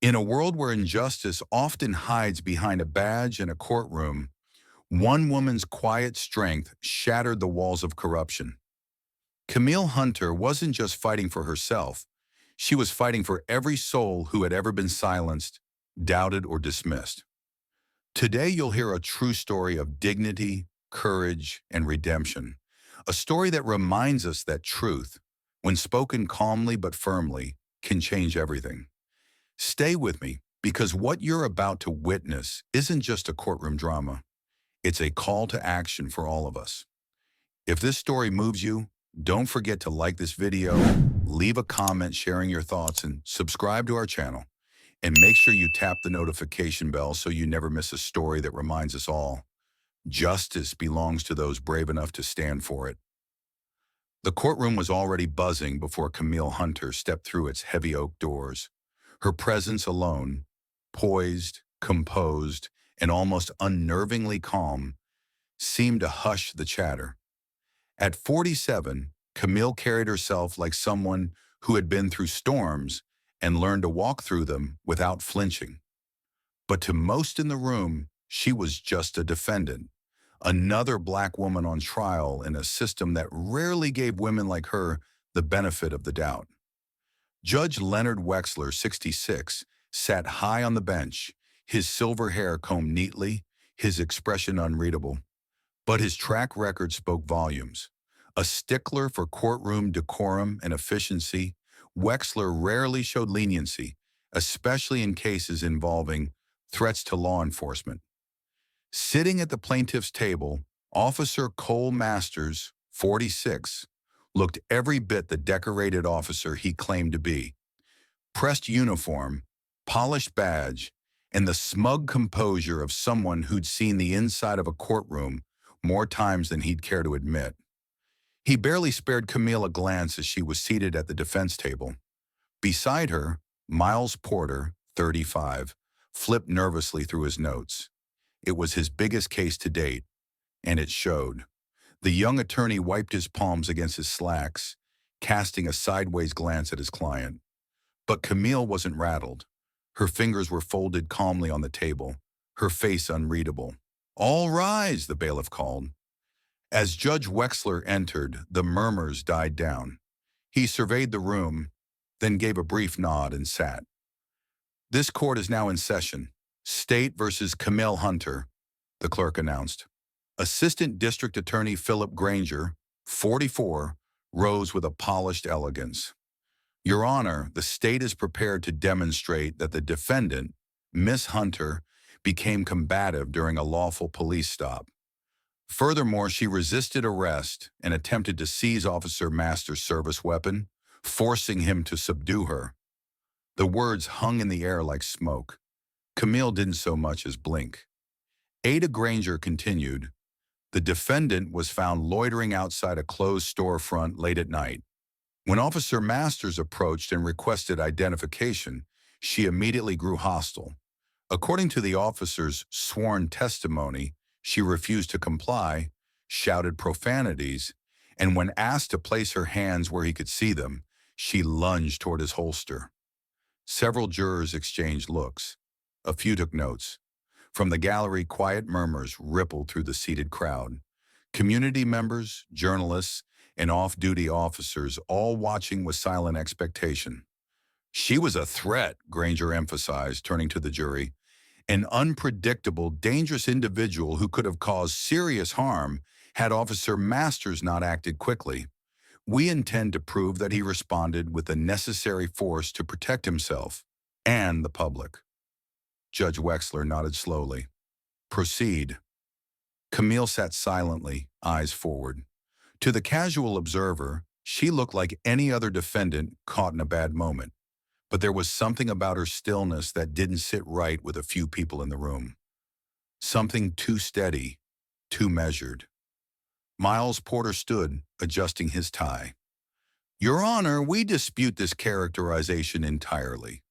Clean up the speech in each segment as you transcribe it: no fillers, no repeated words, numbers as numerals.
In a world where injustice often hides behind a badge in a courtroom, one woman's quiet strength shattered the walls of corruption. Camille Hunter wasn't just fighting for herself, she was fighting for every soul who had ever been silenced, doubted, or dismissed. Today, you'll hear a true story of dignity, courage, and redemption. A story that reminds us that truth, when spoken calmly but firmly, can change everything. Stay with me, because what you're about to witness isn't just a courtroom drama. It's a call to action for all of us. If this story moves you, don't forget to like this video, leave a comment sharing your thoughts, and subscribe to our channel. And make sure you tap the notification bell so you never miss a story that reminds us all, justice belongs to those brave enough to stand for it. The courtroom was already buzzing before Camille Hunter stepped through its heavy oak doors. Her presence alone, poised, composed, and almost unnervingly calm, seemed to hush the chatter. At 47, Camille carried herself like someone who had been through storms and learned to walk through them without flinching. But to most in the room, she was just a defendant, another black woman on trial in a system that rarely gave women like her the benefit of the doubt. Judge Leonard Wexler, 66, sat high on the bench, his silver hair combed neatly, his expression unreadable. But his track record spoke volumes. A stickler for courtroom decorum and efficiency, Wexler rarely showed leniency, especially in cases involving threats to law enforcement. Sitting at the plaintiff's table, Officer Cole Masters, 46, looked every bit the decorated officer he claimed to be. Pressed uniform, polished badge, and the smug composure of someone who'd seen the inside of a courtroom more times than he'd care to admit. He barely spared Camille a glance as she was seated at the defense table. Beside her, Miles Porter, 35, flipped nervously through his notes. It was his biggest case to date, and it showed. The young attorney wiped his palms against his slacks, casting a sideways glance at his client. But Camille wasn't rattled. Her fingers were folded calmly on the table, her face unreadable. "All rise," the bailiff called. As Judge Wexler entered, the murmurs died down. He surveyed the room, then gave a brief nod and sat. "This court is now in session. State versus Camille Hunter," the clerk announced. Assistant District Attorney Philip Granger, 44, rose with a polished elegance. "Your Honor, the state is prepared to demonstrate that the defendant, Miss Hunter, became combative during a lawful police stop. Furthermore, she resisted arrest and attempted to seize Officer Master's service weapon, forcing him to subdue her." The words hung in the air like smoke. Camille didn't so much as blink. Ada Granger continued, "The defendant was found loitering outside a closed storefront late at night. When Officer Masters approached and requested identification, she immediately grew hostile. According to the officer's sworn testimony, she refused to comply, shouted profanities, and when asked to place her hands where he could see them, she lunged toward his holster." Several jurors exchanged looks. A few took notes. From the gallery, quiet murmurs rippled through the seated crowd. Community members, journalists, and off-duty officers all watching with silent expectation. "She was a threat," Granger emphasized, turning to the jury. "An unpredictable, dangerous individual who could have caused serious harm had Officer Masters not acted quickly. We intend to prove that he responded with the necessary force to protect himself and the public." Judge Wexler nodded slowly. "Proceed." Camille sat silently, eyes forward. To the casual observer, she looked like any other defendant caught in a bad moment. But there was something about her stillness that didn't sit right with a few people in the room. Something too steady, too measured. Miles Porter stood, adjusting his tie. "Your Honor, we dispute this characterization entirely.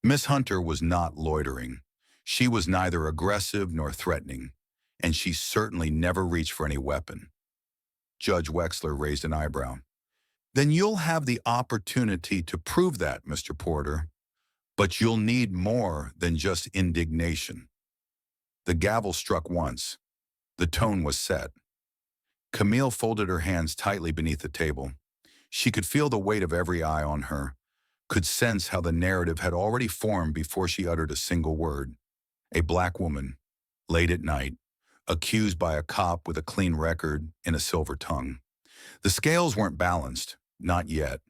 Miss Hunter was not loitering. She was neither aggressive nor threatening, and she certainly never reached for any weapon." Judge Wexler raised an eyebrow. "Then you'll have the opportunity to prove that, Mr. Porter." But you'll need more than just indignation. The gavel struck once. The tone was set. Camille folded her hands tightly beneath the table. She could feel the weight of every eye on her, could sense how the narrative had already formed before she uttered a single word. A black woman, late at night, accused by a cop with a clean record and a silver tongue. The scales weren't balanced, not yet.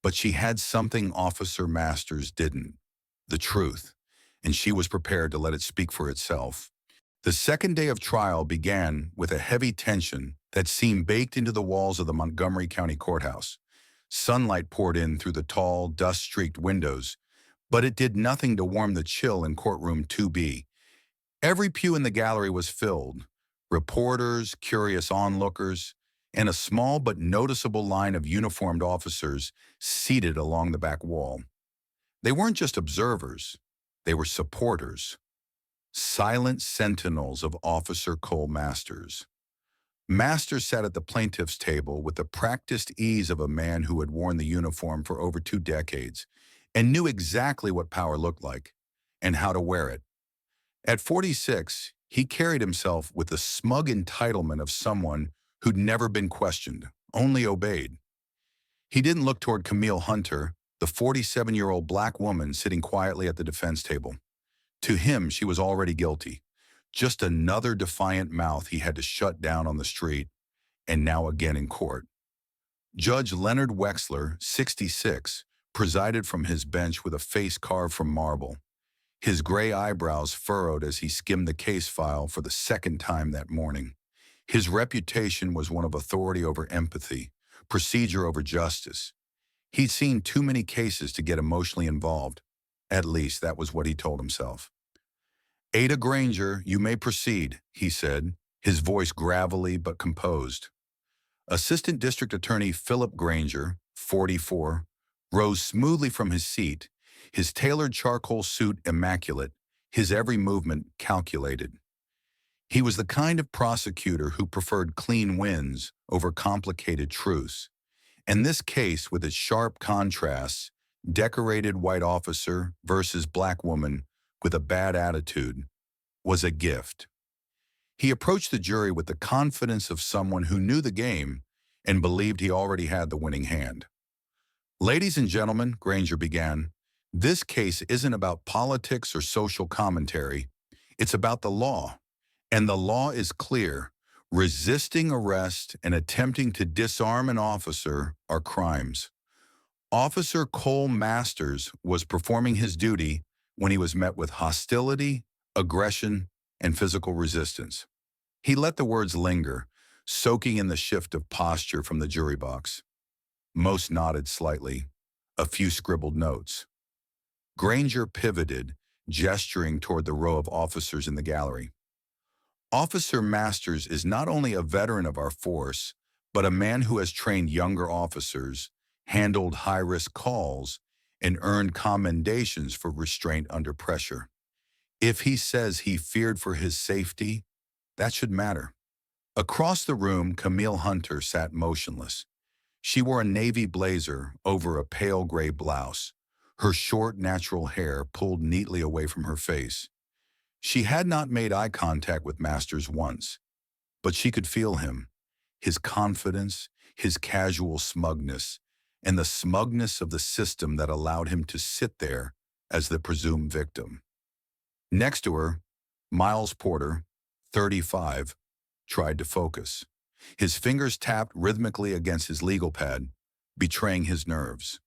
But she had something Officer Masters didn't, the truth, and she was prepared to let it speak for itself. The second day of trial began with a heavy tension that seemed baked into the walls of the Montgomery County Courthouse. Sunlight poured in through the tall, dust-streaked windows, but it did nothing to warm the chill in courtroom 2B. Every pew in the gallery was filled, reporters, curious onlookers, and a small but noticeable line of uniformed officers seated along the back wall. They weren't just observers, they were supporters, silent sentinels of Officer Cole Masters. Masters sat at the plaintiff's table with the practiced ease of a man who had worn the uniform for over 2 decades and knew exactly what power looked like and how to wear it. At 46, he carried himself with the smug entitlement of someone who'd never been questioned, only obeyed. He didn't look toward Camille Hunter, the 47-year-old black woman sitting quietly at the defense table. To him, she was already guilty. Just another defiant mouth he had to shut down on the street, and now again in court. Judge Leonard Wexler, 66, presided from his bench with a face carved from marble. His gray eyebrows furrowed as he skimmed the case file for the second time that morning. His reputation was one of authority over empathy, procedure over justice. He'd seen too many cases to get emotionally involved. At least that was what he told himself. "Ada Granger, you may proceed," he said, his voice gravelly but composed. Assistant District Attorney Philip Granger, 44, rose smoothly from his seat, his tailored charcoal suit immaculate, his every movement calculated. He was the kind of prosecutor who preferred clean wins over complicated truths. And this case, with its sharp contrasts, decorated white officer versus black woman with a bad attitude, was a gift. He approached the jury with the confidence of someone who knew the game and believed he already had the winning hand. "Ladies and gentlemen," Granger began, "this case isn't about politics or social commentary. It's about the law. And the law is clear. Resisting arrest and attempting to disarm an officer are crimes. Officer Cole Masters was performing his duty when he was met with hostility, aggression, and physical resistance." He let the words linger, soaking in the shift of posture from the jury box. Most nodded slightly, a few scribbled notes. Granger pivoted, gesturing toward the row of officers in the gallery. "Officer Masters is not only a veteran of our force, but a man who has trained younger officers, handled high-risk calls, and earned commendations for restraint under pressure. If he says he feared for his safety, that should matter." Across the room, Camille Hunter sat motionless. She wore a navy blazer over a pale gray blouse, her short, natural hair pulled neatly away from her face. She had not made eye contact with Masters once, but she could feel him, his confidence, his casual smugness, and the smugness of the system that allowed him to sit there as the presumed victim. Next to her, Miles Porter, 35, tried to focus. His fingers tapped rhythmically against his legal pad, betraying his nerves.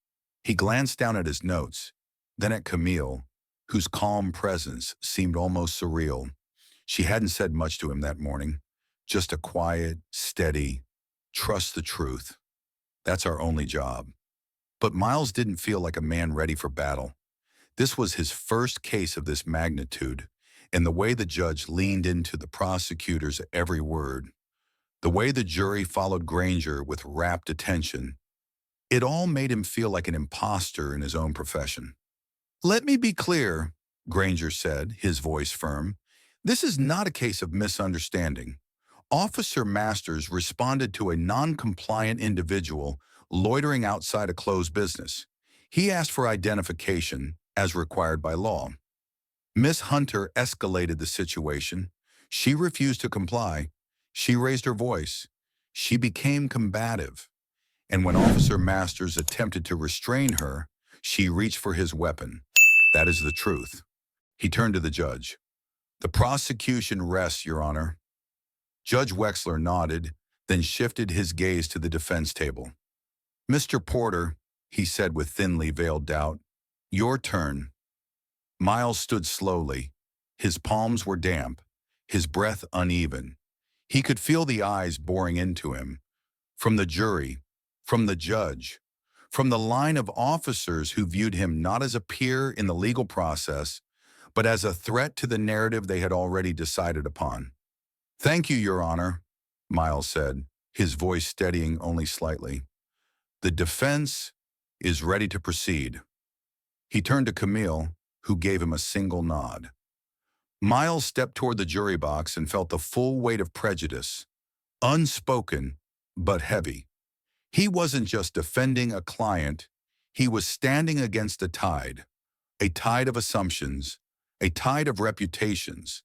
He glanced down at his notes, then at Camille, whose calm presence seemed almost surreal. She hadn't said much to him that morning, just a quiet, steady, "Trust the truth. That's our only job." But Miles didn't feel like a man ready for battle. This was his first case of this magnitude, and the way the judge leaned into the prosecutor's every word, the way the jury followed Granger with rapt attention, it all made him feel like an imposter in his own profession. "Let me be clear," Granger said, his voice firm. "This is not a case of misunderstanding. Officer Masters responded to a non-compliant individual loitering outside a closed business. He asked for identification, as required by law. Miss Hunter escalated the situation. She refused to comply. She raised her voice. She became combative. And when Officer Masters attempted to restrain her, she reached for his weapon. That is the truth. He turned to the judge. The prosecution rests, Your Honor. Judge Wexler nodded, then shifted his gaze to the defense table. Mr. Porter, he said with thinly veiled doubt, your turn. Miles stood slowly. His palms were damp, his breath uneven. He could feel the eyes boring into him. From the jury, from the judge, from the line of officers who viewed him not as a peer in the legal process, but as a threat to the narrative they had already decided upon. Thank you, Your Honor, Miles said, his voice steadying only slightly. The defense is ready to proceed. He turned to Camille, who gave him a single nod. Miles stepped toward the jury box and felt the full weight of prejudice, unspoken but heavy. He wasn't just defending a client, he was standing against a tide of assumptions, a tide of reputations,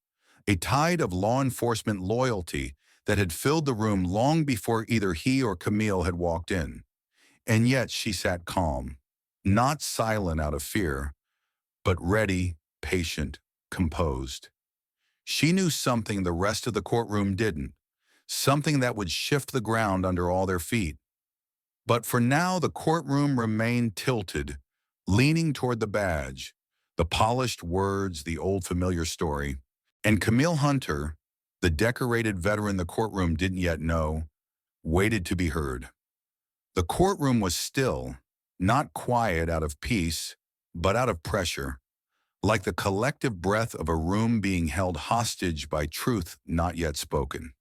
a tide of law enforcement loyalty that had filled the room long before either he or Camille had walked in. And yet she sat calm, not silent out of fear, but ready, patient, composed. She knew something the rest of the courtroom didn't, something that would shift the ground under all their feet. But for now, the courtroom remained tilted, leaning toward the badge, the polished words, the old familiar story. And Camille Hunter, the decorated veteran the courtroom didn't yet know, waited to be heard. The courtroom was still, not quiet out of peace, but out of pressure, like the collective breath of a room being held hostage by truth not yet spoken.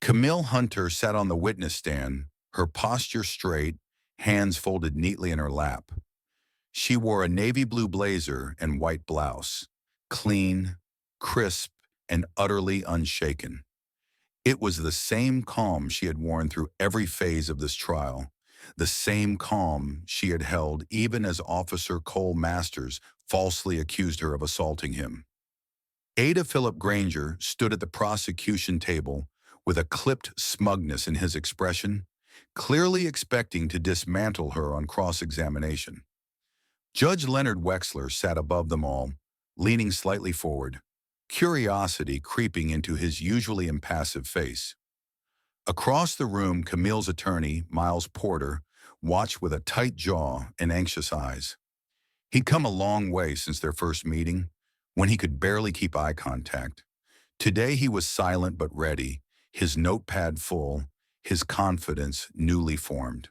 Camille Hunter sat on the witness stand, her posture straight, hands folded neatly in her lap. She wore a navy blue blazer and white blouse, clean, crisp, and utterly unshaken. It was the same calm she had worn through every phase of this trial, the same calm she had held even as Officer Cole Masters falsely accused her of assaulting him. Ada Philip Granger stood at the prosecution table with a clipped smugness in his expression, clearly expecting to dismantle her on cross-examination. Judge Leonard Wexler sat above them all, leaning slightly forward, curiosity creeping into his usually impassive face. Across the room, Camille's attorney, Miles Porter, watched with a tight jaw and anxious eyes. He'd come a long way since their first meeting, when he could barely keep eye contact. Today he was silent but ready, his notepad full, his confidence newly formed.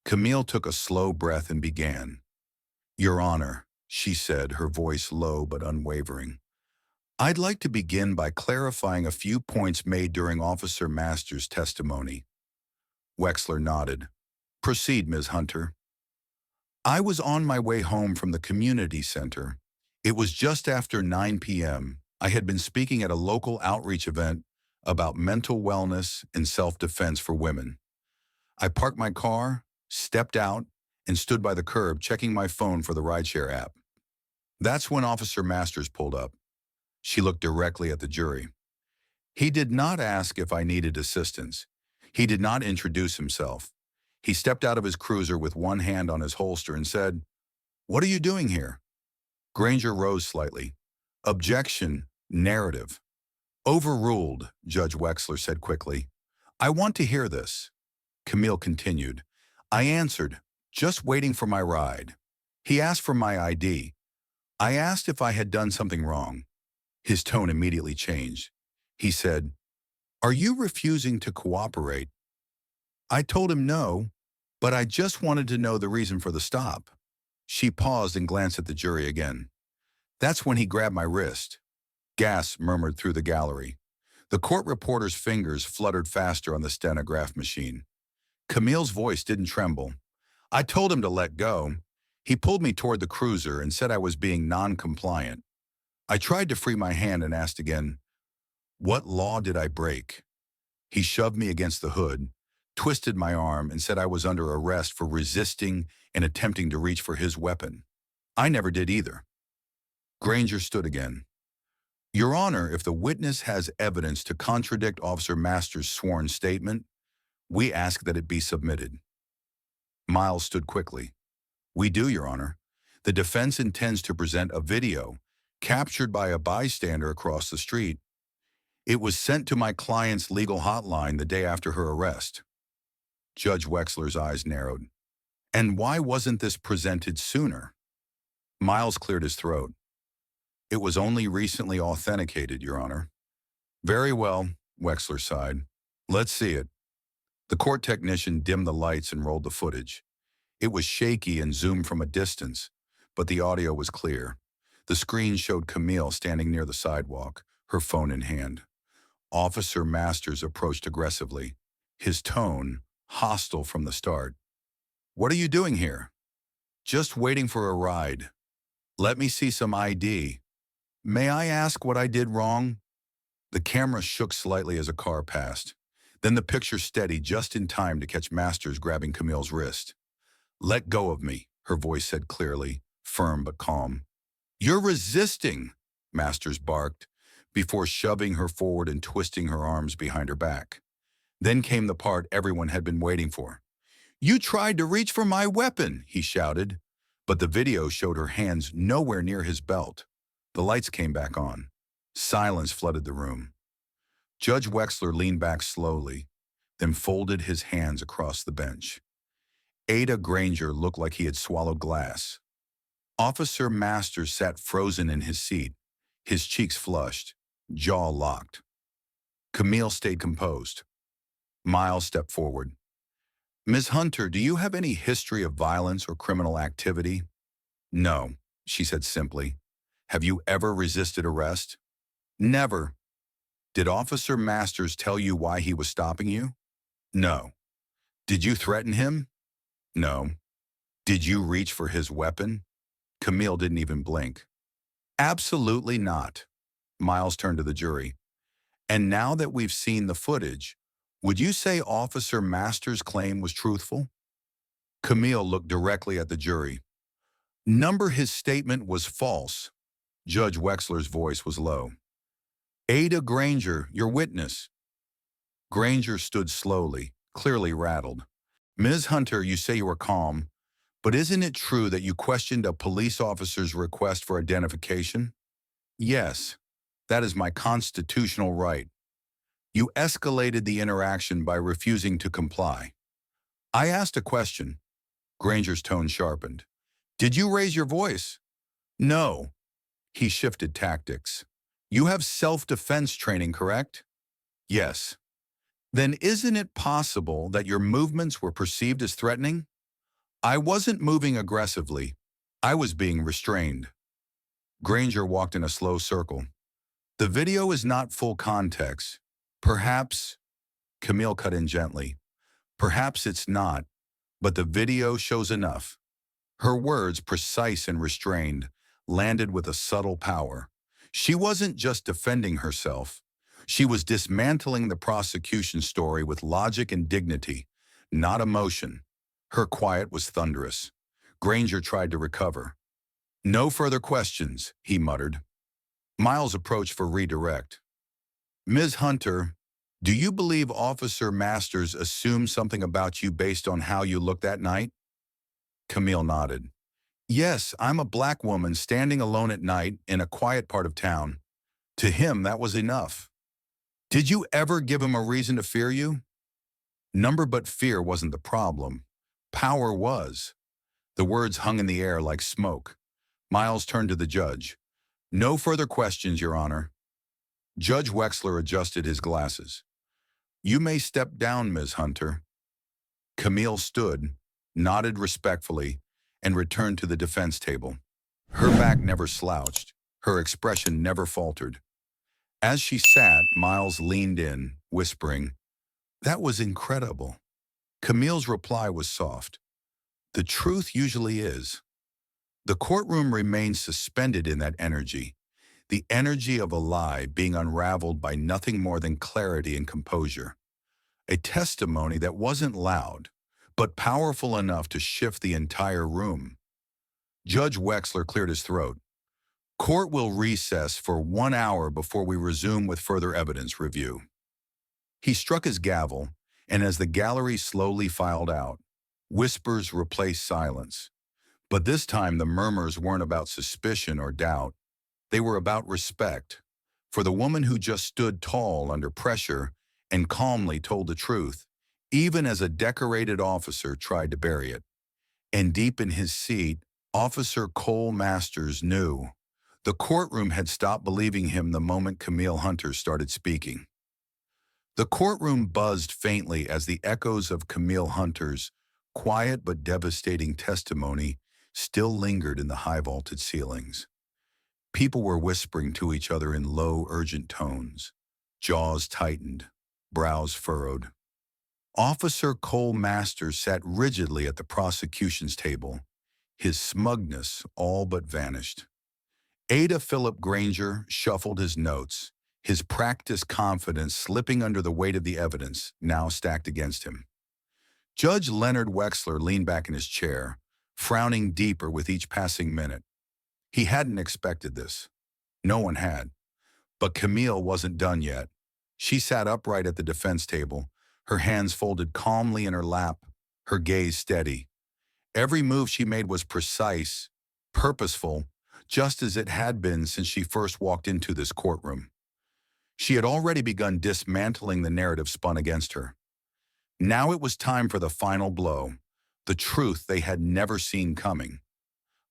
Camille took a slow breath and began. Your Honor, she said, her voice low but unwavering. I'd like to begin by clarifying a few points made during Officer Masters' testimony. Wexler nodded. Proceed, Ms. Hunter. I was on my way home from the community center. It was just after 9 p.m. I had been speaking at a local outreach event about mental wellness and self-defense for women. I parked my car, stepped out, and stood by the curb checking my phone for the rideshare app. That's when Officer Masters pulled up. She looked directly at the jury. He did not ask if I needed assistance. He did not introduce himself. He stepped out of his cruiser with one hand on his holster and said, "What are you doing here?" Granger rose slightly. Objection, narrative. Overruled, Judge Wexler said quickly. I want to hear this. Camille continued. I answered, just waiting for my ride. He asked for my ID. I asked if I had done something wrong. His tone immediately changed. He said, Are you refusing to cooperate? I told him no, but I just wanted to know the reason for the stop. She paused and glanced at the jury again. That's when he grabbed my wrist. Gas murmured through the gallery. The court reporter's fingers fluttered faster on the stenograph machine. Camille's voice didn't tremble. I told him to let go. He pulled me toward the cruiser and said I was being non-compliant. I tried to free my hand and asked again, What law did I break? He shoved me against the hood, twisted my arm, and said I was under arrest for resisting and attempting to reach for his weapon. I never did either. Granger stood again. Your Honor, if the witness has evidence to contradict Officer Masters' sworn statement, we ask that it be submitted. Miles stood quickly. We do, Your Honor. The defense intends to present a video captured by a bystander across the street. It was sent to my client's legal hotline the day after her arrest. Judge Wexler's eyes narrowed. And why wasn't this presented sooner? Miles cleared his throat. It was only recently authenticated, Your Honor. Very well, Wexler sighed. Let's see it. The court technician dimmed the lights and rolled the footage. It was shaky and zoomed from a distance, but the audio was clear. The screen showed Camille standing near the sidewalk, her phone in hand. Officer Masters approached aggressively, his tone hostile from the start. What are you doing here? Just waiting for a ride. Let me see some ID. May I ask what I did wrong? The camera shook slightly as a car passed. Then the picture steadied just in time to catch Masters grabbing Camille's wrist. Let go of me, her voice said clearly, firm but calm. You're resisting, Masters barked, before shoving her forward and twisting her arms behind her back. Then came the part everyone had been waiting for. You tried to reach for my weapon, he shouted, but the video showed her hands nowhere near his belt. The lights came back on. Silence flooded the room. Judge Wexler leaned back slowly, then folded his hands across the bench. Ada Granger looked like he had swallowed glass. Officer Masters sat frozen in his seat, his cheeks flushed, jaw locked. Camille stayed composed. Miles stepped forward. Ms. Hunter, do you have any history of violence or criminal activity? No, she said simply. Have you ever resisted arrest? Never. Did Officer Masters tell you why he was stopping you? No. Did you threaten him? No. Did you reach for his weapon? Camille didn't even blink. Absolutely not. Miles turned to the jury. And now that we've seen the footage, would you say Officer Masters' claim was truthful? Camille looked directly at the jury. Number his statement was false. Judge Wexler's voice was low. Ada Granger, your witness. Granger stood slowly, clearly rattled. Ms. Hunter, you say you were calm, but isn't it true that you questioned a police officer's request for identification? Yes, that is my constitutional right. You escalated the interaction by refusing to comply. I asked a question. Granger's tone sharpened. Did you raise your voice? No. He shifted tactics. You have self-defense training, correct? Yes. Then isn't it possible that your movements were perceived as threatening? I wasn't moving aggressively. I was being restrained. Granger walked in a slow circle. The video is not full context. Perhaps, Camille cut in gently, perhaps it's not, but the video shows enough. Her words, precise and restrained, landed with a subtle power. She wasn't just defending herself. She was dismantling the prosecution story with logic and dignity, not emotion. Her quiet was thunderous. Granger tried to recover. No further questions, he muttered. Miles approached for redirect. Ms. Hunter, do you believe Officer Masters assumed something about you based on how you looked that night? Camille nodded. Yes, I'm a black woman standing alone at night in a quiet part of town. To him, that was enough. Did you ever give him a reason to fear you? Number but fear wasn't the problem. Power was. The words hung in the air like smoke. Miles turned to the judge. No further questions, Your Honor. Judge Wexler adjusted his glasses. You may step down, Ms. Hunter. Camille stood, nodded respectfully, and returned to the defense table. Her back never slouched. Her expression never faltered. As she sat, Miles leaned in, whispering, That was incredible. Camille's reply was soft. The truth usually is. The courtroom remained suspended in that energy, the energy of a lie being unraveled by nothing more than clarity and composure. A testimony that wasn't loud, but powerful enough to shift the entire room. Judge Wexler cleared his throat. Court will recess for 1 hour before we resume with further evidence review. He struck his gavel, and as the gallery slowly filed out, whispers replaced silence. But this time the murmurs weren't about suspicion or doubt. They were about respect for the woman who just stood tall under pressure and calmly told the truth, even as a decorated officer tried to bury it. And deep in his seat, Officer Cole Masters knew. The courtroom had stopped believing him the moment Camille Hunter started speaking. The courtroom buzzed faintly as the echoes of Camille Hunter's quiet but devastating testimony still lingered in the high-vaulted ceilings. People were whispering to each other in low, urgent tones. Jaws tightened, brows furrowed. Officer Cole Masters sat rigidly at the prosecution's table, his smugness all but vanished. Ada Philip Granger shuffled his notes, his practiced confidence slipping under the weight of the evidence now stacked against him. Judge Leonard Wexler leaned back in his chair, frowning deeper with each passing minute. He hadn't expected this. No one had. But Camille wasn't done yet. She sat upright at the defense table, her hands folded calmly in her lap, her gaze steady. Every move she made was precise, purposeful, just as it had been since she first walked into this courtroom. She had already begun dismantling the narrative spun against her. Now it was time for the final blow, the truth they had never seen coming.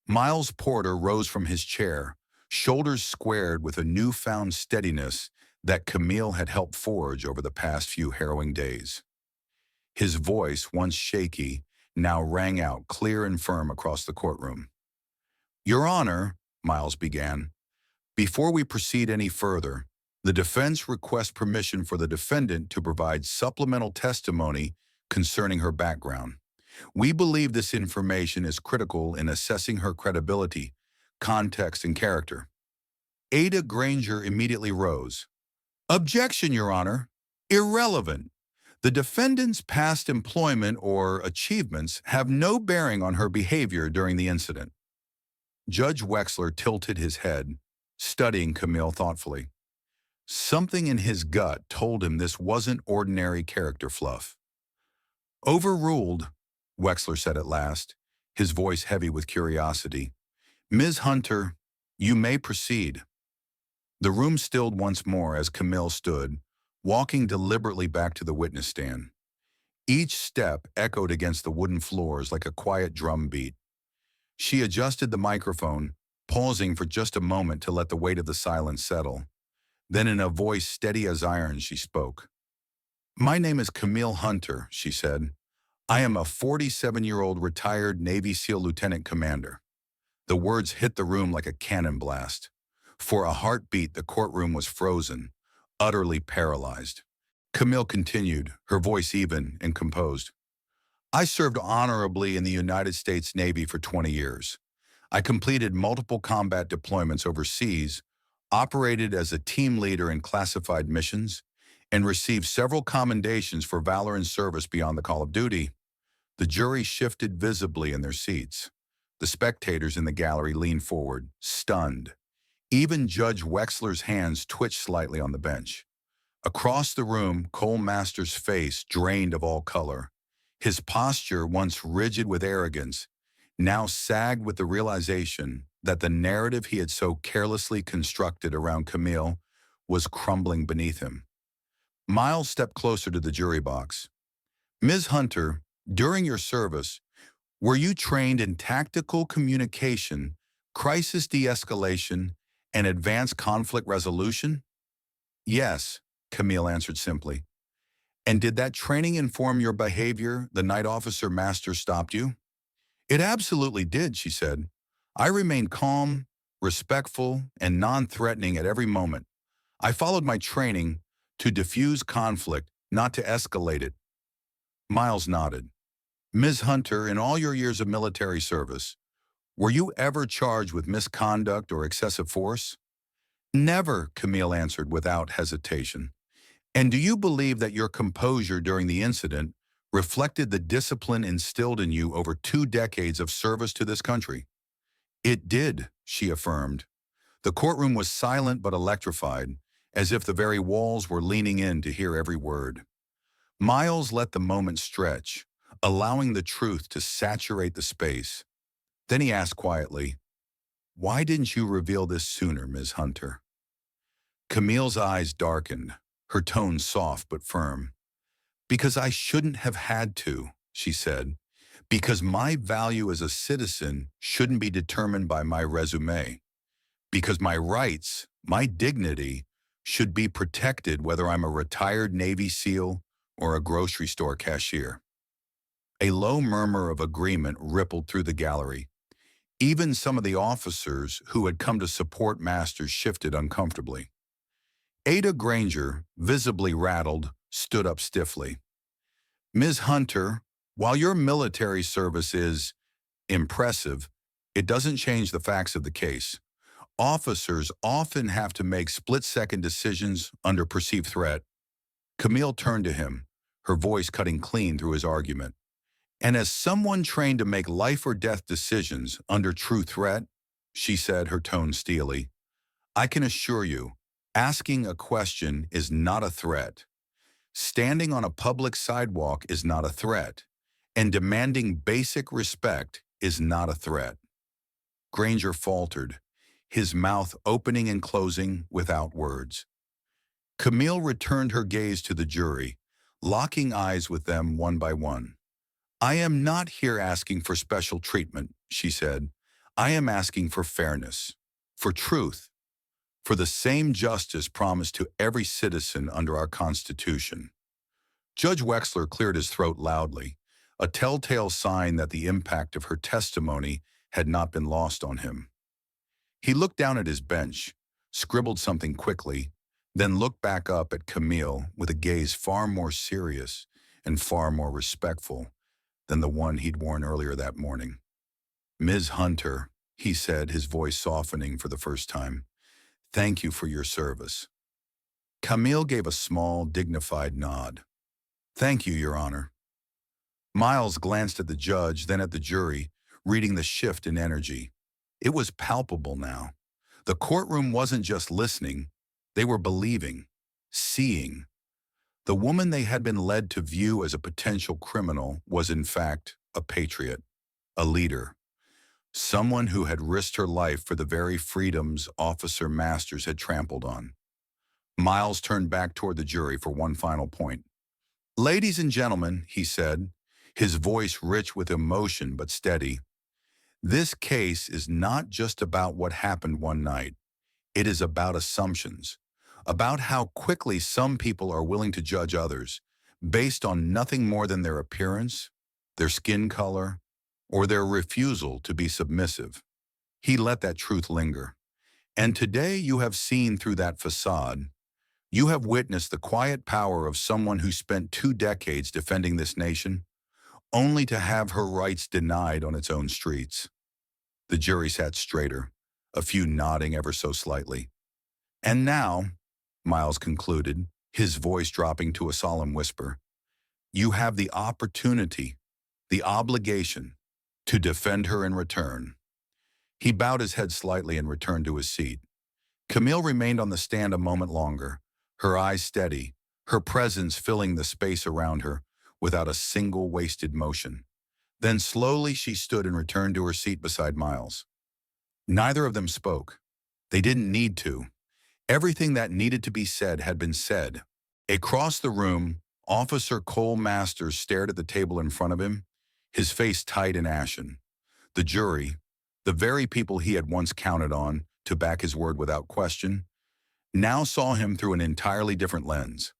Miles Porter rose from his chair, shoulders squared with a newfound steadiness that Camille had helped forge over the past few harrowing days. His voice, once shaky, now rang out clear and firm across the courtroom. "Your Honor," Miles began, "before we proceed any further, the defense requests permission for the defendant to provide supplemental testimony concerning her background. We believe this information is critical in assessing her credibility, context, and character." Ada Granger immediately rose. "Objection, Your Honor. Irrelevant. The defendant's past employment or achievements have no bearing on her behavior during the incident." Judge Wexler tilted his head, studying Camille thoughtfully. Something in his gut told him this wasn't ordinary character fluff. "Overruled," Wexler said at last, his voice heavy with curiosity. "Ms. Hunter, you may proceed." The room stilled once more as Camille stood, walking deliberately back to the witness stand. Each step echoed against the wooden floors like a quiet drum beat. She adjusted the microphone, pausing for just a moment to let the weight of the silence settle. Then in a voice steady as iron, she spoke. "My name is Camille Hunter," she said. "I am a 47-year-old retired Navy SEAL lieutenant commander." The words hit the room like a cannon blast. For a heartbeat, the courtroom was frozen, utterly paralyzed. Camille continued, her voice even and composed. "I served honorably in the United States Navy for 20 years. I completed multiple combat deployments overseas, operated as a team leader in classified missions, and received several commendations for valor and service beyond the call of duty." The jury shifted visibly in their seats. The spectators in the gallery leaned forward, stunned. Even Judge Wexler's hands twitched slightly on the bench. Across the room, Cole Masters' face drained of all color. His posture, once rigid with arrogance, now sagged with the realization that the narrative he had so carelessly constructed around Camille was crumbling beneath him. Miles stepped closer to the jury box. "Ms. Hunter, during your service, were you trained in tactical communication, crisis de-escalation, and advanced conflict resolution?" "Yes," Camille answered simply. "And did that training inform your behavior the night Officer Masters stopped you?" "It absolutely did," she said. "I remained calm, respectful, and non-threatening at every moment. I followed my training to diffuse conflict, not to escalate it." Miles nodded. "Ms. Hunter, in all your years of military service, were you ever charged with misconduct or excessive force?" "Never," Camille answered without hesitation. "And do you believe that your composure during the incident reflected the discipline instilled in you over 2 decades of service to this country?" It did, she affirmed. The courtroom was silent but electrified, as if the very walls were leaning in to hear every word. Miles let the moment stretch, allowing the truth to saturate the space. Then he asked quietly, "Why didn't you reveal this sooner, Ms. Hunter?" Camille's eyes darkened, her tone soft but firm. "Because I shouldn't have had to," she said. "Because my value as a citizen shouldn't be determined by my resume. Because my rights, my dignity, should be protected whether I'm a retired Navy SEAL or a grocery store cashier." A low murmur of agreement rippled through the gallery. Even some of the officers who had come to support Masters shifted uncomfortably. Ada Granger, visibly rattled, stood up stiffly. "Ms. Hunter, while your military service is impressive, it doesn't change the facts of the case. Officers often have to make split-second decisions under perceived threat." Camille turned to him, her voice cutting clean through his argument. "And as someone trained to make life-or-death decisions under true threat," she said, her tone steely, "I can assure you, asking a question is not a threat. Standing on a public sidewalk is not a threat. And demanding basic respect is not a threat." Granger faltered, his mouth opening and closing without words. Camille returned her gaze to the jury, locking eyes with them one by one. "I am not here asking for special treatment," she said. "I am asking for fairness, for truth, for the same justice promised to every citizen under our Constitution." Judge Wexler cleared his throat loudly, a telltale sign that the impact of her testimony had not been lost on him. He looked down at his bench, scribbled something quickly, then looked back up at Camille with a gaze far more serious and far more respectful than the one he'd worn earlier that morning. "Ms. Hunter," he said, his voice softening for the first time, "thank you for your service." Camille gave a small, dignified nod. "Thank you, Your Honor." Miles glanced at the judge, then at the jury, reading the shift in energy. It was palpable now. The courtroom wasn't just listening, they were believing, seeing. The woman they had been led to view as a potential criminal was in fact a patriot, a leader, someone who had risked her life for the very freedoms Officer Masters had trampled on. Miles turned back toward the jury for one final point. "Ladies and gentlemen," he said, his voice rich with emotion but steady, "this case is not just about what happened one night. It is about assumptions, about how quickly some people are willing to judge others based on nothing more than their appearance, their skin color, or their refusal to be submissive." He let that truth linger. "And today you have seen through that facade. You have witnessed the quiet power of someone who spent 2 decades defending this nation, only to have her rights denied on its own streets." The jury sat straighter, a few nodding ever so slightly. "And now," Miles concluded, his voice dropping to a solemn whisper, "you have the opportunity, the obligation, to defend her in return." He bowed his head slightly and returned to his seat. Camille remained on the stand a moment longer, her eyes steady, her presence filling the space around her without a single wasted motion. Then slowly she stood and returned to her seat beside Miles. Neither of them spoke. They didn't need to. Everything that needed to be said had been said. Across the room, Officer Cole Masters stared at the table in front of him, his face tight and ashen. The jury, the very people he had once counted on to back his word without question, now saw him through an entirely different lens.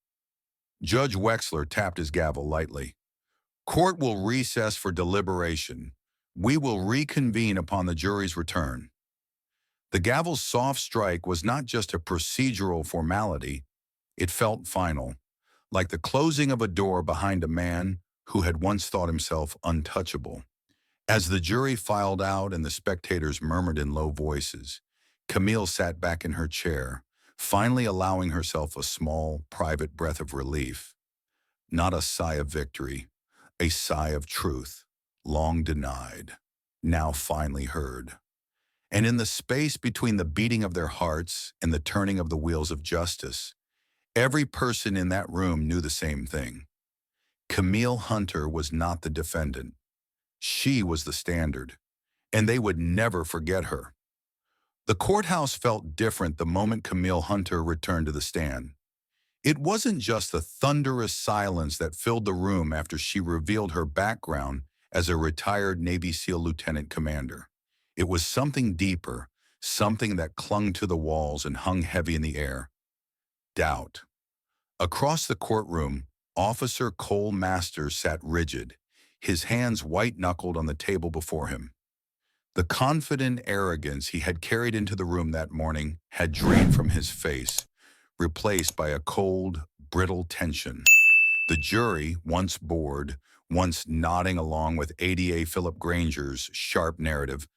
Judge Wexler tapped his gavel lightly. "Court will recess for deliberation. We will reconvene upon the jury's return." The gavel's soft strike was not just a procedural formality. It felt final, like the closing of a door behind a man who had once thought himself untouchable. As the jury filed out and the spectators murmured in low voices, Camille sat back in her chair, finally allowing herself a small, private breath of relief. Not a sigh of victory, a sigh of truth, long denied, now finally heard. And in the space between the beating of their hearts and the turning of the wheels of justice, every person in that room knew the same thing. Camille Hunter was not the defendant. She was the standard, and they would never forget her. The courthouse felt different the moment Camille Hunter returned to the stand. It wasn't just the thunderous silence that filled the room after she revealed her background as a retired Navy SEAL lieutenant commander. It was something deeper, something that clung to the walls and hung heavy in the air. Doubt. Across the courtroom, Officer Cole Masters sat rigid, his hands white-knuckled on the table before him. The confident arrogance he had carried into the room that morning had drained from his face, replaced by a cold, brittle tension. The jury, once bored, once nodding along with ADA Philip Granger's sharp narrative,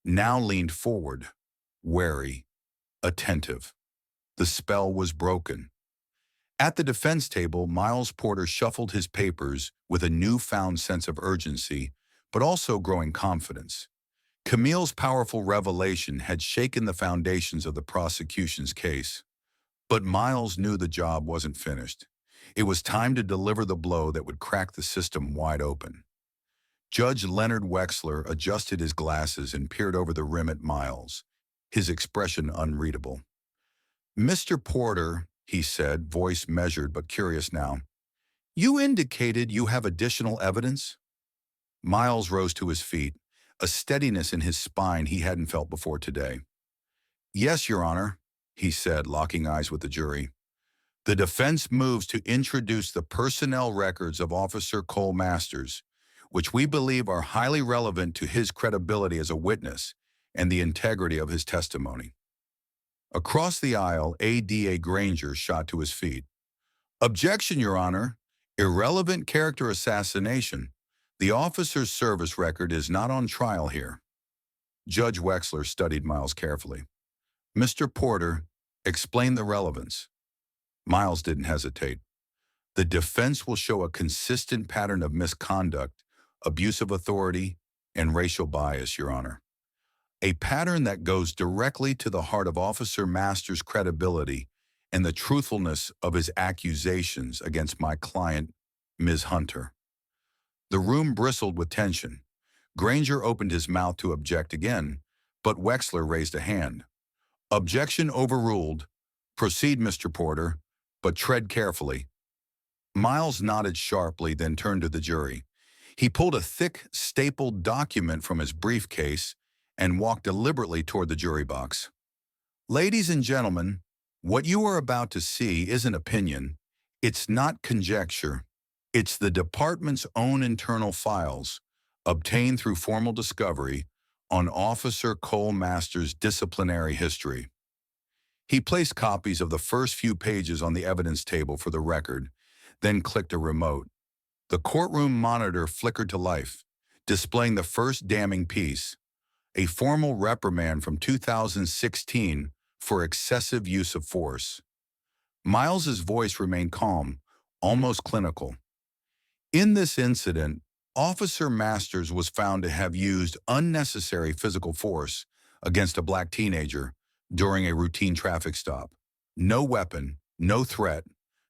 now leaned forward, wary, attentive. The spell was broken. At the defense table, Miles Porter shuffled his papers with a newfound sense of urgency, but also growing confidence. Camille's powerful revelation had shaken the foundations of the prosecution's case. But Miles knew the job wasn't finished. It was time to deliver the blow that would crack the system wide open. Judge Leonard Wexler adjusted his glasses and peered over the rim at Miles, his expression unreadable. "Mr. Porter," he said, voice measured but curious now, "you indicated you have additional evidence?" Miles rose to his feet, a steadiness in his spine he hadn't felt before today. "Yes, Your Honor," he said, locking eyes with the jury. "The defense moves to introduce the personnel records of Officer Cole Masters, which we believe are highly relevant to his credibility as a witness and the integrity of his testimony." Across the aisle, ADA Granger shot to his feet. "Objection, Your Honor. Irrelevant character assassination. The officer's service record is not on trial here." Judge Wexler studied Miles carefully. "Mr. Porter, explain the relevance." Miles didn't hesitate. "The defense will show a consistent pattern of misconduct, abuse of authority, and racial bias, Your Honor. A pattern that goes directly to the heart of Officer Masters' credibility and the truthfulness of his accusations against my client, Ms. Hunter." The room bristled with tension. Granger opened his mouth to object again, but Wexler raised a hand. "Objection overruled. Proceed, Mr. Porter, but tread carefully." Miles nodded sharply, then turned to the jury. He pulled a thick, stapled document from his briefcase and walked deliberately toward the jury box. "Ladies and gentlemen, what you are about to see isn't opinion. It's not conjecture. It's the department's own internal files, obtained through formal discovery, on Officer Cole Masters' disciplinary history." He placed copies of the first few pages on the evidence table for the record, then clicked a remote. The courtroom monitor flickered to life, displaying the first damning piece, a formal reprimand from 2016 for excessive use of force. Miles's voice remained calm, almost clinical. "In this incident, Officer Masters was found to have used unnecessary physical force against a black teenager during a routine traffic stop. No weapon, no threat,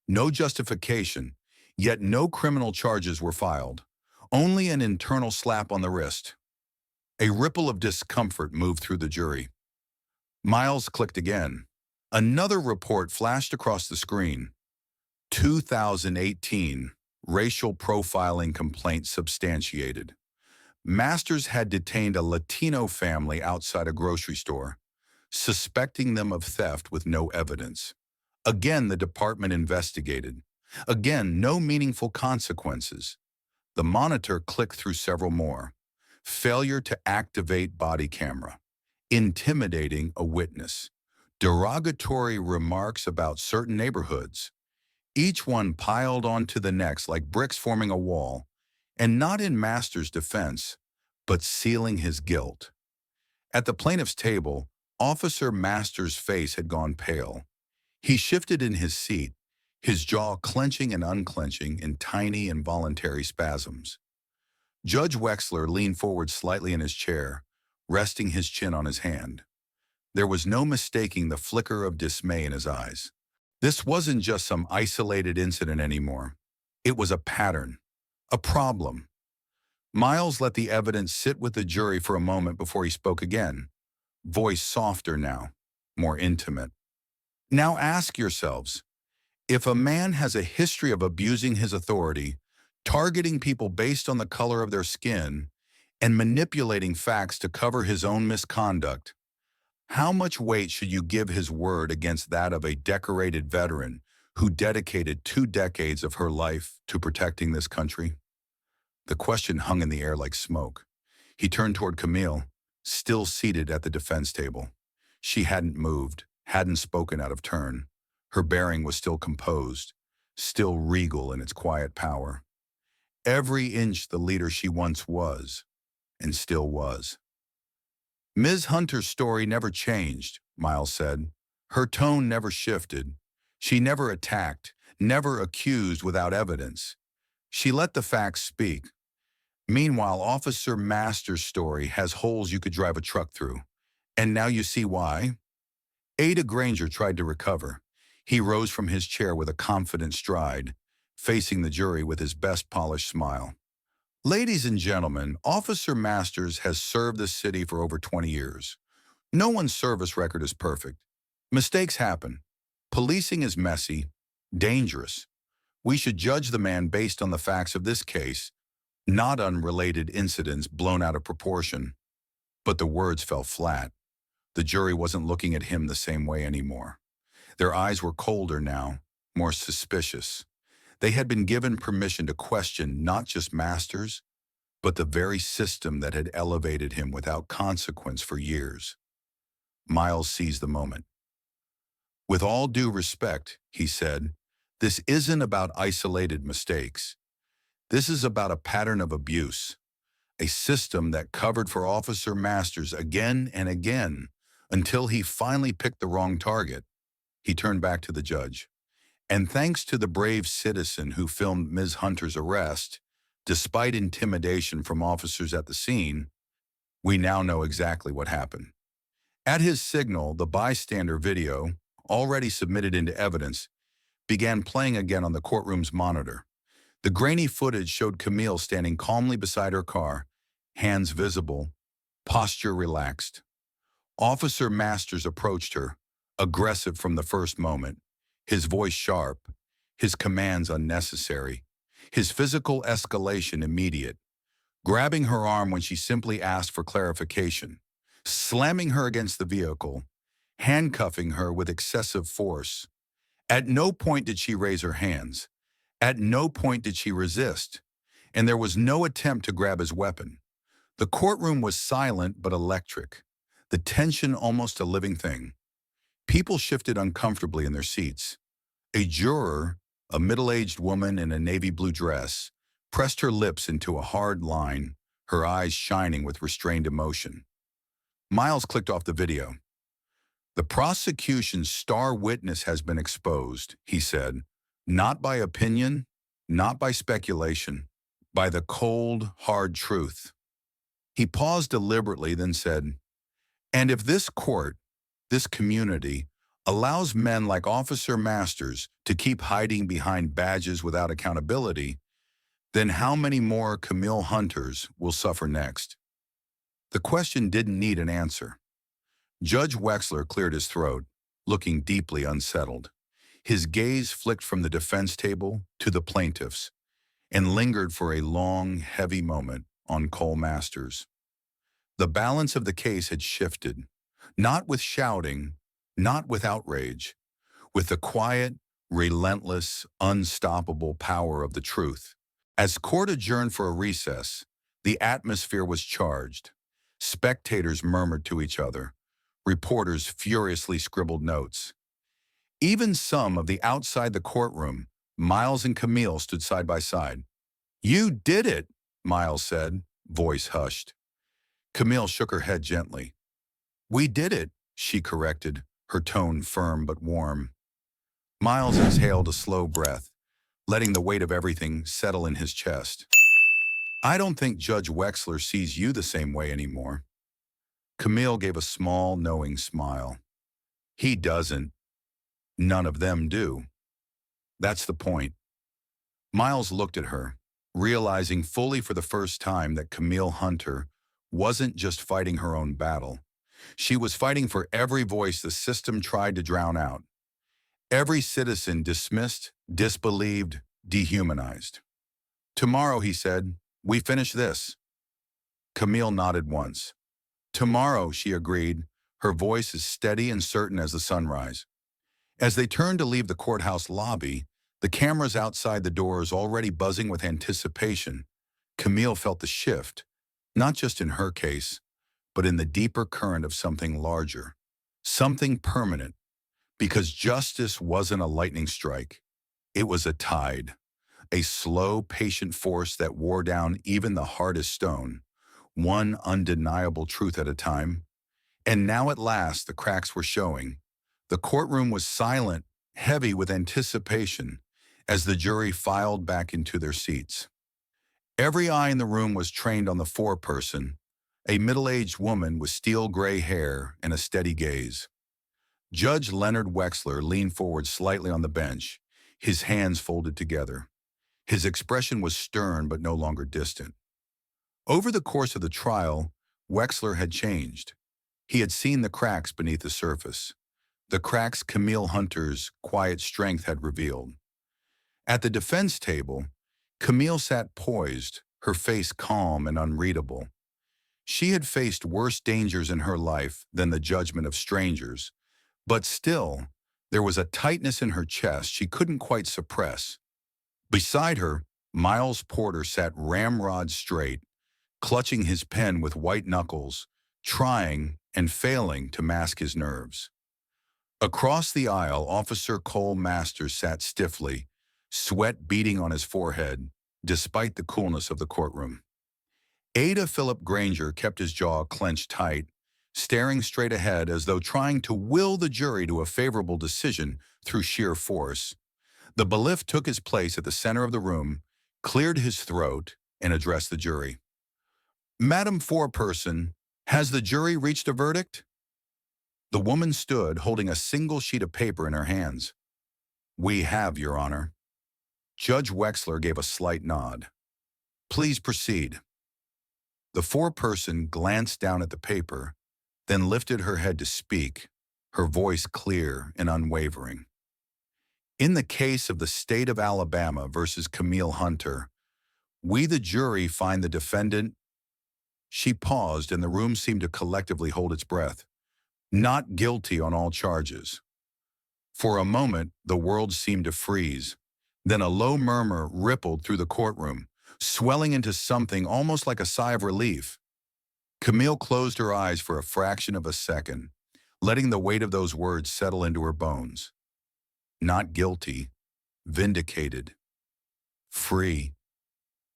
no justification, yet no criminal charges were filed. Only an internal slap on the wrist." A ripple of discomfort moved through the jury. Miles clicked again. Another report flashed across the screen. 2018, racial profiling complaint substantiated. Masters had detained a Latino family outside a grocery store, suspecting them of theft with no evidence. Again, the department investigated. Again, no meaningful consequences. The monitor clicked through several more. Failure to activate body camera. Intimidating a witness. Derogatory remarks about certain neighborhoods. Each one piled onto the next like bricks forming a wall, and not in Masters' defense, but sealing his guilt. At the plaintiff's table, Officer Masters' face had gone pale. He shifted in his seat, his jaw clenching and unclenching in tiny involuntary spasms. Judge Wexler leaned forward slightly in his chair, resting his chin on his hand. There was no mistaking the flicker of dismay in his eyes. This wasn't just some isolated incident anymore. It was a pattern, a problem. Miles let the evidence sit with the jury for a moment before he spoke again, voice softer now, more intimate. Now ask yourselves, if a man has a history of abusing his authority, targeting people based on the color of their skin, and manipulating facts to cover his own misconduct, how much weight should you give his word against that of a decorated veteran who dedicated 2 decades of her life to protecting this country? The question hung in the air like smoke. He turned toward Camille, still seated at the defense table. She hadn't moved, hadn't spoken out of turn. Her bearing was still composed, still regal in its quiet power. Every inch the leader she once was, and still was. Ms. Hunter's story never changed, Miles said. Her tone never shifted. She never attacked, never accused without evidence. She let the facts speak. Meanwhile, Officer Masters' story has holes you could drive a truck through. And now you see why? Ada Granger tried to recover. He rose from his chair with a confident stride, facing the jury with his best polished smile. Ladies and gentlemen, Officer Masters has served the city for over 20 years. No one's service record is perfect. Mistakes happen. Policing is messy, dangerous. We should judge the man based on the facts of this case, not unrelated incidents blown out of proportion. But the words fell flat. The jury wasn't looking at him the same way anymore. Their eyes were colder now, more suspicious. They had been given permission to question not just Masters, but the very system that had elevated him without consequence for years. Miles seized the moment. With all due respect, he said, this isn't about isolated mistakes. This is about a pattern of abuse, a system that covered for Officer Masters again and again until he finally picked the wrong target. He turned back to the judge. And thanks to the brave citizen who filmed Ms. Hunter's arrest, despite intimidation from officers at the scene, we now know exactly what happened. At his signal, the bystander video, already submitted into evidence, began playing again on the courtroom's monitor. The grainy footage showed Camille standing calmly beside her car, hands visible, posture relaxed. Officer Masters approached her, aggressive from the first moment, his voice sharp, his commands unnecessary, his physical escalation immediate, grabbing her arm when she simply asked for clarification, slamming her against the vehicle, handcuffing her with excessive force. At no point did she raise her hands. At no point did she resist, and there was no attempt to grab his weapon. The courtroom was silent but electric, the tension almost a living thing. People shifted uncomfortably in their seats. A juror, a middle-aged woman in a navy blue dress, pressed her lips into a hard line, her eyes shining with restrained emotion. Miles clicked off the video. The prosecution's star witness has been exposed, he said, not by opinion, not by speculation, by the cold, hard truth. He paused deliberately, then said, and if this court, this community, allows men like Officer Masters to keep hiding behind badges without accountability, then how many more Camille Hunters will suffer next? The question didn't need an answer. Judge Wexler cleared his throat, looking deeply unsettled. His gaze flicked from the defense table to the plaintiffs and lingered for a long, heavy moment on Cole Masters. The balance of the case had shifted, not with shouting, not with outrage, with the quiet, relentless, unstoppable power of the truth. As court adjourned for a recess, the atmosphere was charged. Spectators murmured to each other. Reporters furiously scribbled notes. Even some of the outside the courtroom, Miles and Camille stood side by side. You did it, Miles said, voice hushed. Camille shook her head gently. We did it, she corrected, her tone firm but warm. Miles exhaled a slow breath, letting the weight of everything settle in his chest. I don't think Judge Wexler sees you the same way anymore. Camille gave a small, knowing smile. He doesn't. None of them do. That's the point. Miles looked at her, realizing fully for the first time that Camille Hunter wasn't just fighting her own battle. She was fighting for every voice the system tried to drown out. Every citizen dismissed, disbelieved, dehumanized. Tomorrow, he said, we finish this. Camille nodded once. Tomorrow, she agreed, her voice as steady and certain as the sunrise. As they turned to leave the courthouse lobby, the cameras outside the doors already buzzing with anticipation, Camille felt the shift, not just in her case, but in the deeper current of something larger, something permanent, because justice wasn't a lightning strike. It was a tide, a slow, patient force that wore down even the hardest stone, one undeniable truth at a time. And now at last the cracks were showing. The courtroom was silent, heavy with anticipation, as the jury filed back into their seats. Every eye in the room was trained on the foreperson, a middle-aged woman with steel-gray hair and a steady gaze. Judge Leonard Wexler leaned forward slightly on the bench, his hands folded together. His expression was stern but no longer distant. Over the course of the trial, Wexler had changed. He had seen the cracks beneath the surface, the cracks Camille Hunter's quiet strength had revealed. At the defense table, Camille sat poised, her face calm and unreadable. She had faced worse dangers in her life than the judgment of strangers, but still, there was a tightness in her chest she couldn't quite suppress. Beside her, Miles Porter sat ramrod straight, clutching his pen with white knuckles, trying and failing to mask his nerves. Across the aisle, Officer Cole Masters sat stiffly, sweat beading on his forehead, despite the coolness of the courtroom. Ada Philip Granger kept his jaw clenched tight, staring straight ahead as though trying to will the jury to a favorable decision through sheer force. The bailiff took his place at the center of the room, cleared his throat, and addressed the jury. Madam Foreperson, has the jury reached a verdict? The woman stood, holding a single sheet of paper in her hands. We have, Your Honor. Judge Wexler gave a slight nod. Please proceed. The foreperson glanced down at the paper, then lifted her head to speak, her voice clear and unwavering. In the case of the state of Alabama versus Camille Hunter, we the jury find the defendant. She paused and the room seemed to collectively hold its breath. Not guilty on all charges. For a moment, the world seemed to freeze. Then a low murmur rippled through the courtroom, swelling into something almost like a sigh of relief. Camille closed her eyes for a fraction of a second, letting the weight of those words settle into her bones. Not guilty, vindicated, free.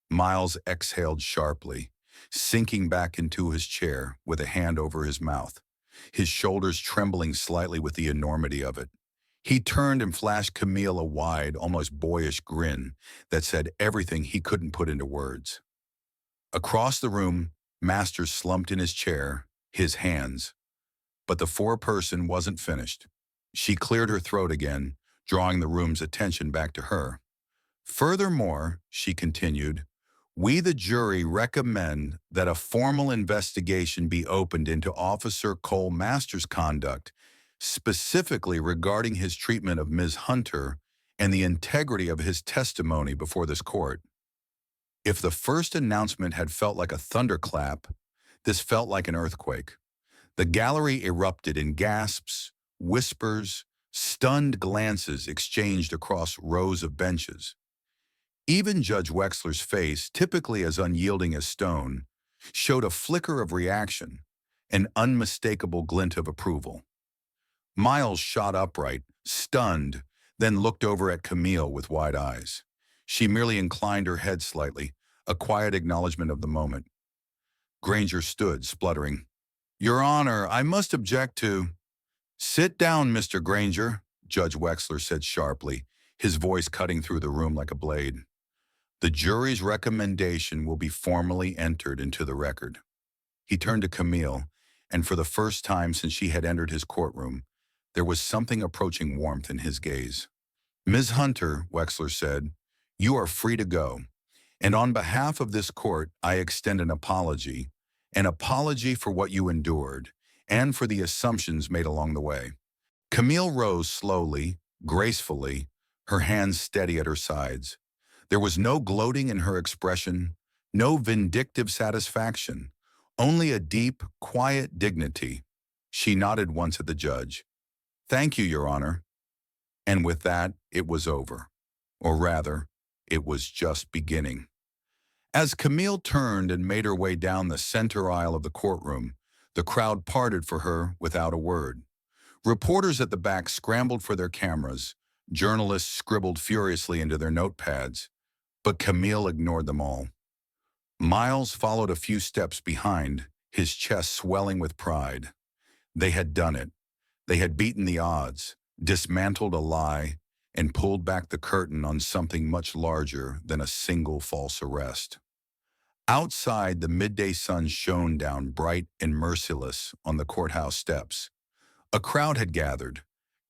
Miles exhaled sharply, sinking back into his chair with a hand over his mouth, his shoulders trembling slightly with the enormity of it. He turned and flashed Camille a wide, almost boyish grin that said everything he couldn't put into words. Across the room, Masters slumped in his chair, his hands. But the foreperson wasn't finished. She cleared her throat again, drawing the room's attention back to her. Furthermore, she continued, we the jury recommend that a formal investigation be opened into Officer Cole Masters' conduct, specifically regarding his treatment of Ms. Hunter and the integrity of his testimony before this court. If the first announcement had felt like a thunderclap, this felt like an earthquake. The gallery erupted in gasps, whispers, stunned glances exchanged across rows of benches. Even Judge Wexler's face, typically as unyielding as stone, showed a flicker of reaction, an unmistakable glint of approval. Miles shot upright, stunned, then looked over at Camille with wide eyes. She merely inclined her head slightly, a quiet acknowledgement of the moment. Granger stood, spluttering. Your Honor, I must object to— Sit down, Mr. Granger, Judge Wexler said sharply, his voice cutting through the room like a blade. The jury's recommendation will be formally entered into the record. He turned to Camille, and for the first time since she had entered his courtroom, there was something approaching warmth in his gaze. "Ms. Hunter," Wexler said, "you are free to go. And on behalf of this court, I extend an apology for what you endured, and for the assumptions made along the way." Camille rose slowly, gracefully, her hands steady at her sides. There was no gloating in her expression, no vindictive satisfaction, only a deep, quiet dignity. She nodded once at the judge. "Thank you, Your Honor." And with that, it was over. Or rather, it was just beginning. As Camille turned and made her way down the center aisle of the courtroom, the crowd parted for her without a word. Reporters at the back scrambled for their cameras. Journalists scribbled furiously into their notepads, but Camille ignored them all. Miles followed a few steps behind, his chest swelling with pride. They had done it. They had beaten the odds, dismantled a lie, and pulled back the curtain on something much larger than a single false arrest. Outside, the midday sun shone down bright and merciless on the courthouse steps. A crowd had gathered,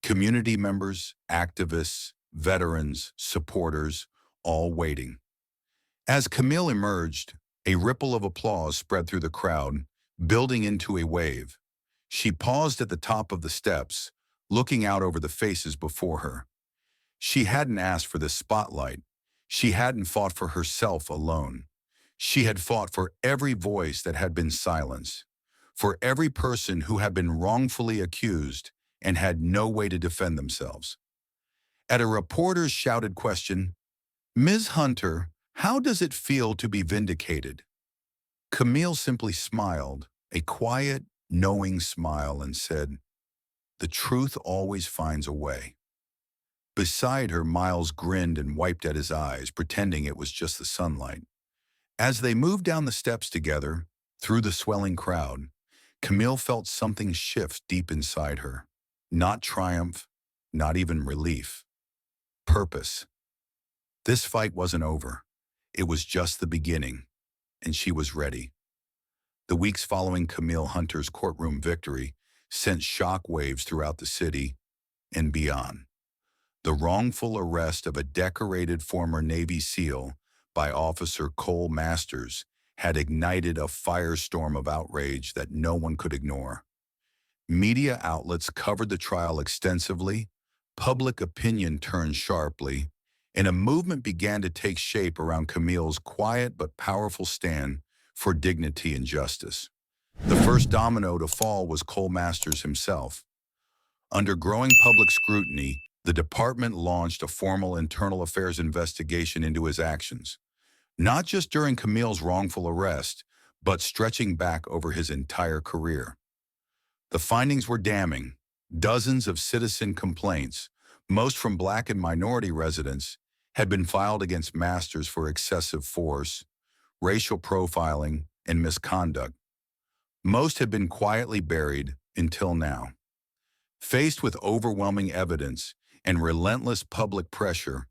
community members, activists, veterans, supporters, all waiting. As Camille emerged, a ripple of applause spread through the crowd, building into a wave. She paused at the top of the steps, looking out over the faces before her. She hadn't asked for this spotlight. She hadn't fought for herself alone. She had fought for every voice that had been silenced, for every person who had been wrongfully accused and had no way to defend themselves. At a reporter's shouted question, "Ms. Hunter, how does it feel to be vindicated?" Camille simply smiled, a quiet, knowing smile, and said, "The truth always finds a way." Beside her, Miles grinned and wiped at his eyes, pretending it was just the sunlight. As they moved down the steps together, through the swelling crowd, Camille felt something shift deep inside her. Not triumph, not even relief. Purpose. This fight wasn't over. It was just the beginning, and she was ready. The weeks following Camille Hunter's courtroom victory sent shockwaves throughout the city and beyond. The wrongful arrest of a decorated former Navy SEAL by Officer Cole Masters had ignited a firestorm of outrage that no one could ignore. Media outlets covered the trial extensively, public opinion turned sharply, and a movement began to take shape around Camille's quiet but powerful stand for dignity and justice. The first domino to fall was Cole Masters himself. Under growing public scrutiny, the department launched a formal internal affairs investigation into his actions, not just during Camille's wrongful arrest, but stretching back over his entire career. The findings were damning. Dozens of citizen complaints, most from Black and minority residents, had been filed against Masters for excessive force, racial profiling, and misconduct. Most had been quietly buried until now. Faced with overwhelming evidence and relentless public pressure,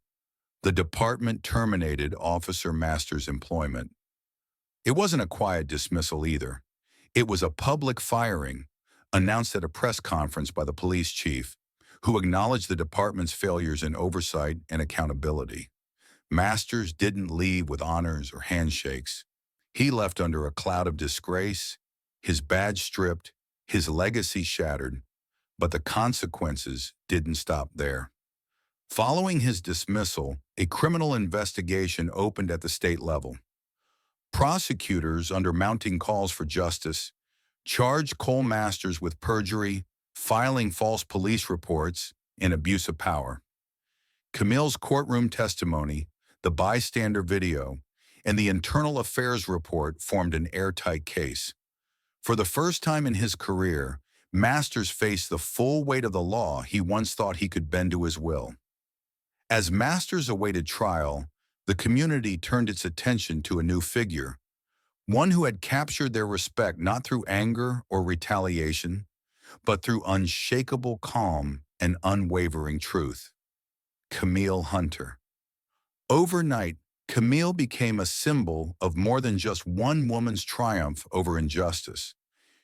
the department terminated Officer Masters' employment. It wasn't a quiet dismissal either. It was a public firing, announced at a press conference by the police chief, who acknowledged the department's failures in oversight and accountability. Masters didn't leave with honors or handshakes. He left under a cloud of disgrace, his badge stripped, his legacy shattered, but the consequences didn't stop there. Following his dismissal, a criminal investigation opened at the state level. Prosecutors, under mounting calls for justice, charged Cole Masters with perjury, filing false police reports, and abuse of power. Camille's courtroom testimony, the bystander video, and the internal affairs report formed an airtight case. For the first time in his career, Masters faced the full weight of the law he once thought he could bend to his will. As Masters awaited trial, the community turned its attention to a new figure, one who had captured their respect not through anger or retaliation, but through unshakable calm and unwavering truth. Camille Hunter. Overnight, Camille became a symbol of more than just one woman's triumph over injustice.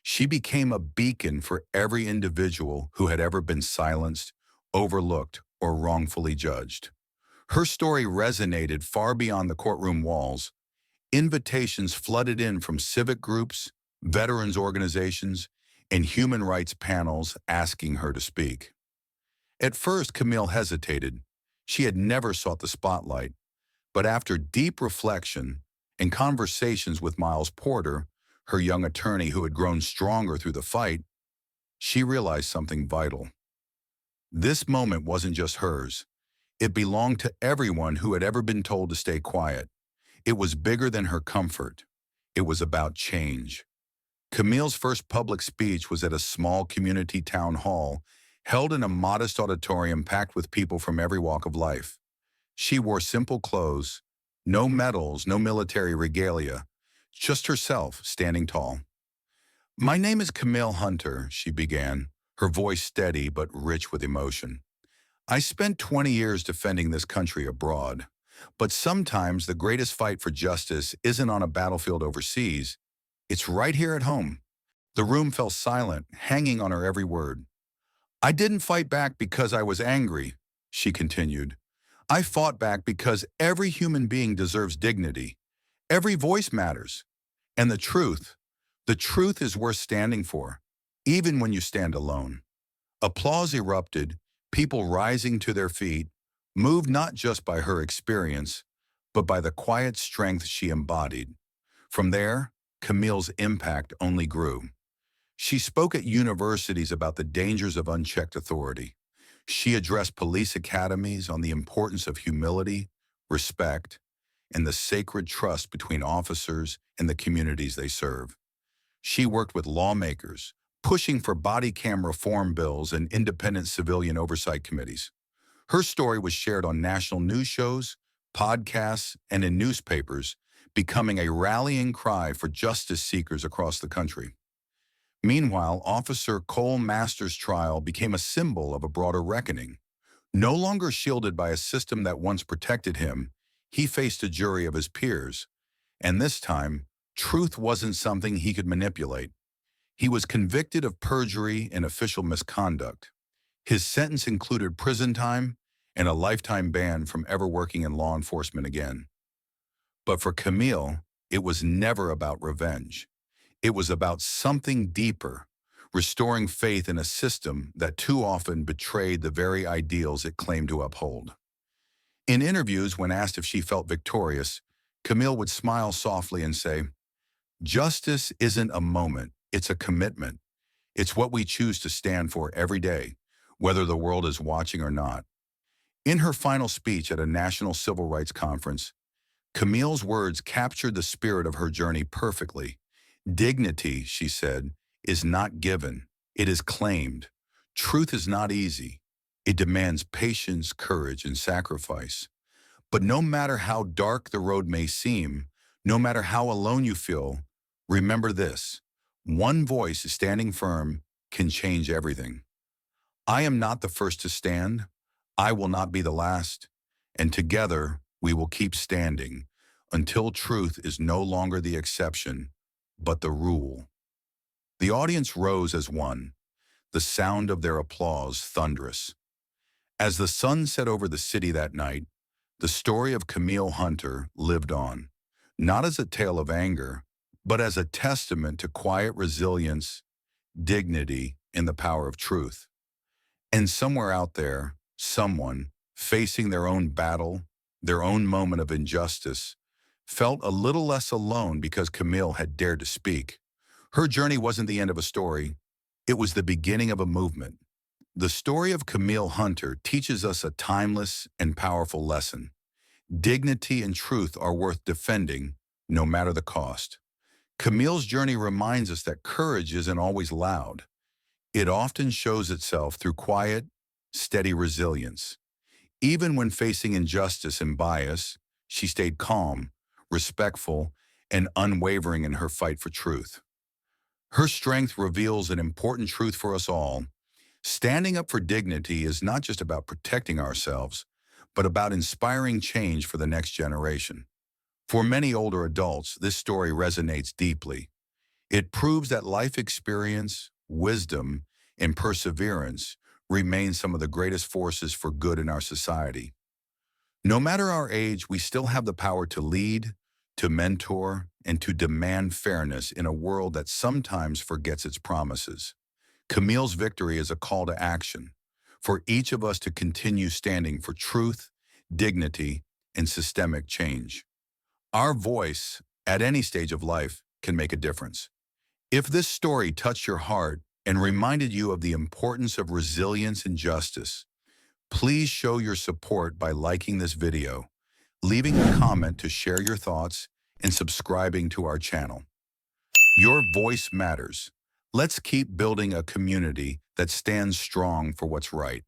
She became a beacon for every individual who had ever been silenced, overlooked, or wrongfully judged. Her story resonated far beyond the courtroom walls. Invitations flooded in from civic groups, veterans organizations, and human rights panels asking her to speak. At first, Camille hesitated. She had never sought the spotlight, but after deep reflection and conversations with Miles Porter, her young attorney who had grown stronger through the fight, she realized something vital. This moment wasn't just hers. It belonged to everyone who had ever been told to stay quiet. It was bigger than her comfort. It was about change. Camille's first public speech was at a small community town hall, held in a modest auditorium packed with people from every walk of life. She wore simple clothes, no medals, no military regalia, just herself, standing tall. "My name is Camille Hunter," she began, her voice steady but rich with emotion. "I spent 20 years defending this country abroad, but sometimes the greatest fight for justice isn't on a battlefield overseas. It's right here at home." The room fell silent, hanging on her every word. "I didn't fight back because I was angry," she continued. "I fought back because every human being deserves dignity. Every voice matters. And the truth is worth standing for, even when you stand alone." Applause erupted, people rising to their feet, moved not just by her experience, but by the quiet strength she embodied. From there, Camille's impact only grew. She spoke at universities about the dangers of unchecked authority. She addressed police academies on the importance of humility, respect, and the sacred trust between officers and the communities they serve. She worked with lawmakers, pushing for body cam reform bills and independent civilian oversight committees. Her story was shared on national news shows, podcasts, and in newspapers, becoming a rallying cry for justice seekers across the country. Meanwhile, Officer Cole Masters' trial became a symbol of a broader reckoning. No longer shielded by a system that once protected him, he faced a jury of his peers. And this time, truth wasn't something he could manipulate. He was convicted of perjury and official misconduct. His sentence included prison time and a lifetime ban from ever working in law enforcement again. But for Camille, it was never about revenge. It was about something deeper, restoring faith in a system that too often betrayed the very ideals it claimed to uphold. In interviews, when asked if she felt victorious, Camille would smile softly and say, "Justice isn't a moment, it's a commitment. It's what we choose to stand for every day, whether the world is watching or not." In her final speech at a national civil rights conference, Camille's words captured the spirit of her journey perfectly. "Dignity," she said, "is not given, it is claimed. Truth is not easy. It demands patience, courage, and sacrifice. But no matter how dark the road may seem, no matter how alone you feel, remember this: one voice standing firm can change everything. I am not the first to stand. I will not be the last. And together, we will keep standing until truth is no longer the exception, but the rule." The audience rose as one, the sound of their applause thunderous. As the sun set over the city that night, the story of Camille Hunter lived on, not as a tale of anger, but as a testament to quiet resilience, dignity, and the power of truth. And somewhere out there, someone, facing their own battle, their own moment of injustice, felt a little less alone because Camille had dared to speak. Her journey wasn't the end of a story. It was the beginning of a movement. The story of Camille Hunter teaches us a timeless and powerful lesson. Dignity and truth are worth defending, no matter the cost. Camille's journey reminds us that courage isn't always loud. It often shows itself through quiet, steady resilience. Even when facing injustice and bias, she stayed calm, respectful, and unwavering in her fight for truth. Her strength reveals an important truth for us all. Standing up for dignity is not just about protecting ourselves, but about inspiring change for the next generation. For many older adults, this story resonates deeply. It proves that life experience, wisdom, and perseverance remain some of the greatest forces for good in our society. No matter our age, we still have the power to lead, to mentor, and to demand fairness in a world that sometimes forgets its promises. Camille's victory is a call to action for each of us to continue standing for truth, dignity, and systemic change. Our voice, at any stage of life, can make a difference. If this story touched your heart and reminded you of the importance of resilience and justice, please show your support by liking this video, leaving a comment to share your thoughts, and subscribing to our channel. Your voice matters. Let's keep building a community that stands strong for what's right.